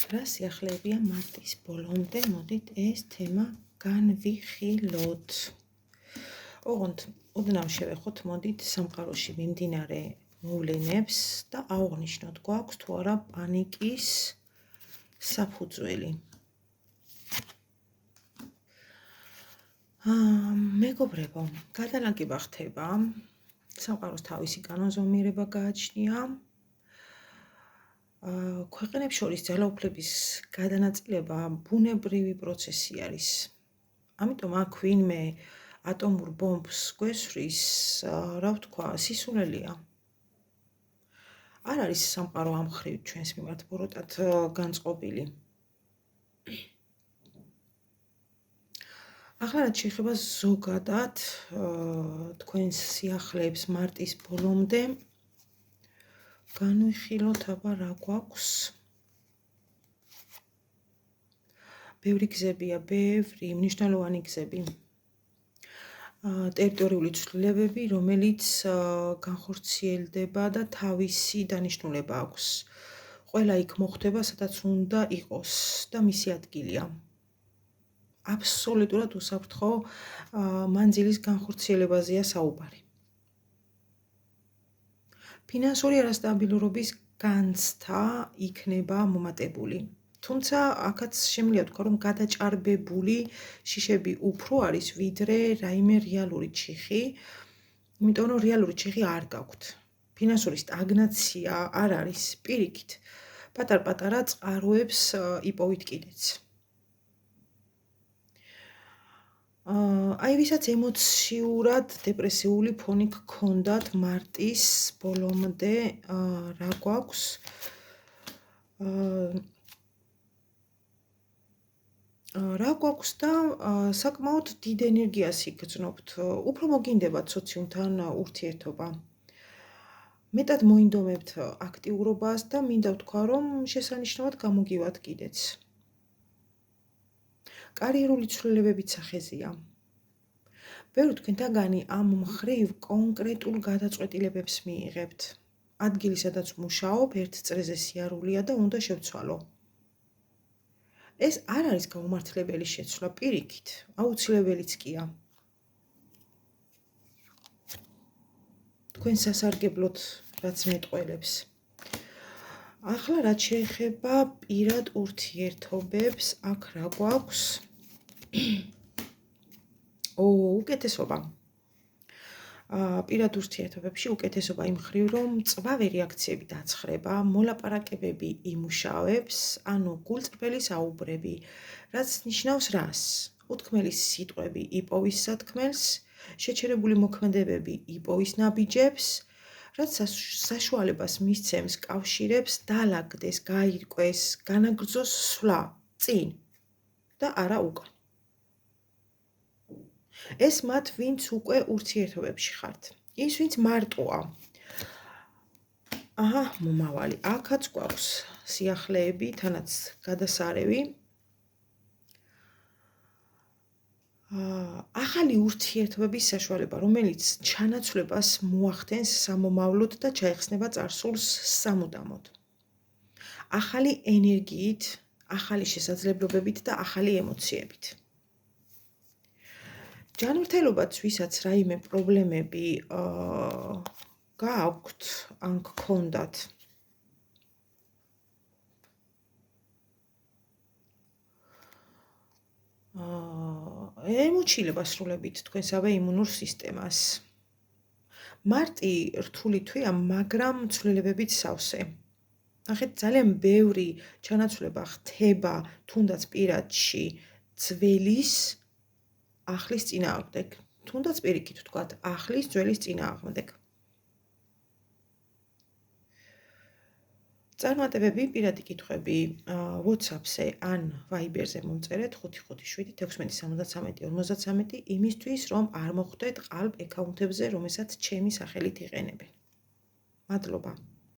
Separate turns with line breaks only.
რა სიახლეებია მარტის ბოლომდე, მოდით ეს თემა განვიხილოთ. ოღონდ ოდნავ შევეხოთ, მოდით სამყაროში მიმდინარე მოვლენებს და აღვნიშნოთ, გვაქვს თუ არა პანიკის საფუძველი. მეგობრებო, გადალაგება ხდება, სამყაროს თავისი კანონზომიერება გააჩნია. ქვეყნებს შორის ძალაუფლების გადანაწილება ბუნებრივი პროცესი არის. ამიტომ აქ ვინმე ატომურ ბომბს გვესვრის, რა ვთქვა, სისულელეა. არ არის სამყარო ამ მხრივ ჩვენს მიმართ ბოროტად განწყობილი. ახლა რაც შეეხება ზოგადად თქვენს სიახლეებს მარტის ბოლომდე, განვიხილოთ აბა რა გვაქვს. ბევრი გზებია, ბევრი მნიშვნელოვანი გზები. ტერიტორიული ცვლილებები, რომელიც განხორციელდება და თავისი დანიშნულება აქვს. ყველა იქ მოხდება, სადაც უნდა იყოს და მისი ადგილია. აბსოლუტურად უსაფრთხო მანძილის განხორციელებაზეა საუბარი. ფინანსური არასტაბილურობის განცდა იქნება მომატებული. თუმცა აქაც შემიძლია ვთქვა, რომ გადაჭარბებული შიშები უფრო არის, ვიდრე რაიმე რეალური ჩიხი, იმიტომ რომ რეალური ჩიხი არ გაქვთ. ფინანსური სტაგნაცია არ არის, პირიქით. პატარ-პატარა წყაროებს იპოვით კიდეც. აი ვისაც ემოციურად დეპრესიული ფონი გქონდათ მარტის ბოლომდე, რა გვაქვს? რა გვაქვს და საკმაოდ დიდ ენერგიას იგრძნობთ. უფრო მოგინდებათ სოციუმთან ურთიერთობა. მეტად მოინდომებთ აქტიურობას და მინდა ვთქვა, რომ შესანიშნავად გამოგივათ კიდეც. კარიერული ცვლილებებიც სახეზეა. ბევრი თქვენთაგანი ამ მხრივ კონკრეტულ გადაწყვეტილებებს მიიღებთ. ადგილი, სადაც მუშაობ, ერთ წრეზე სიარულია და უნდა შევცვალო. ეს არ არის გაუმართლებელი შეცვლა, პირიქით, აუცილებელიც კია. თქვენ სასარგებლოდ რაც მეტყველებს. ახლა რაც შეეხება პირად ურთიერთობებს, აქ რა გვაქვს? უკეთესობა. პირად ურთიერთობებში უკეთესობა იმ მხრივ, რომ მწვავე რეაქციები დაცხრება, მოლაპარაკებები იმუშავებს, ანუ გულწრფელი საუბრები, რაც ნიშნავს რას? უთქმელის სიტყვები იპოვის სათქმელს, შეჩერებული მოქმედებები იპოვის ნაბიჯებს, რაც საშუალებას მისცემს კავშირებს დაალაგდეს, გაირკვეს, განაგრძოს სვლა წინ და არა უკან. ეს მათ, ვინც უკვე ურთიერთობებში ხართ. ის, ვინც მარტოა. მომავალი. აქაც გვაქვს სიახლეები, თანაც გადასარევი. ახალი ურთიერთობების საშუალება, რომელიც ჩანაცვლებას მოახდენს სამომავლოდ და ჩაეხსნება წარსულს სამუდამოდ. ახალი ენერგიით, ახალი შესაძლებლობებით და ახალი ემოციებით. ჯანმრთელობაც, ვისაც რაიმე პრობლემები გააქვთ, ან გქონდათ. ემოჩილება სრულებით თქვენსავე იმუნურ სისტემას. მარტი რთული თვეა, მაგრამ ცვლილებებით სავსე. ნახეთ, ძალიან ბევრი ჩანაცვლება ხდება თუნდაც პირადში ძველის ახლის წინააღმდეგ. თუნდაც პირიქით ვთქვათ, ახლის ძველის წინააღმდეგ. წარმატებები, პირადი კითხვები WhatsApp-ზე ან Viber-ზე მომწერეთ 557-1673-53 იმისთვის, რომ არ მოხვდეთ ყალბ აკაუნტებზე, რომელსაც ჩემი სახელით იყენებენ. მადლობა.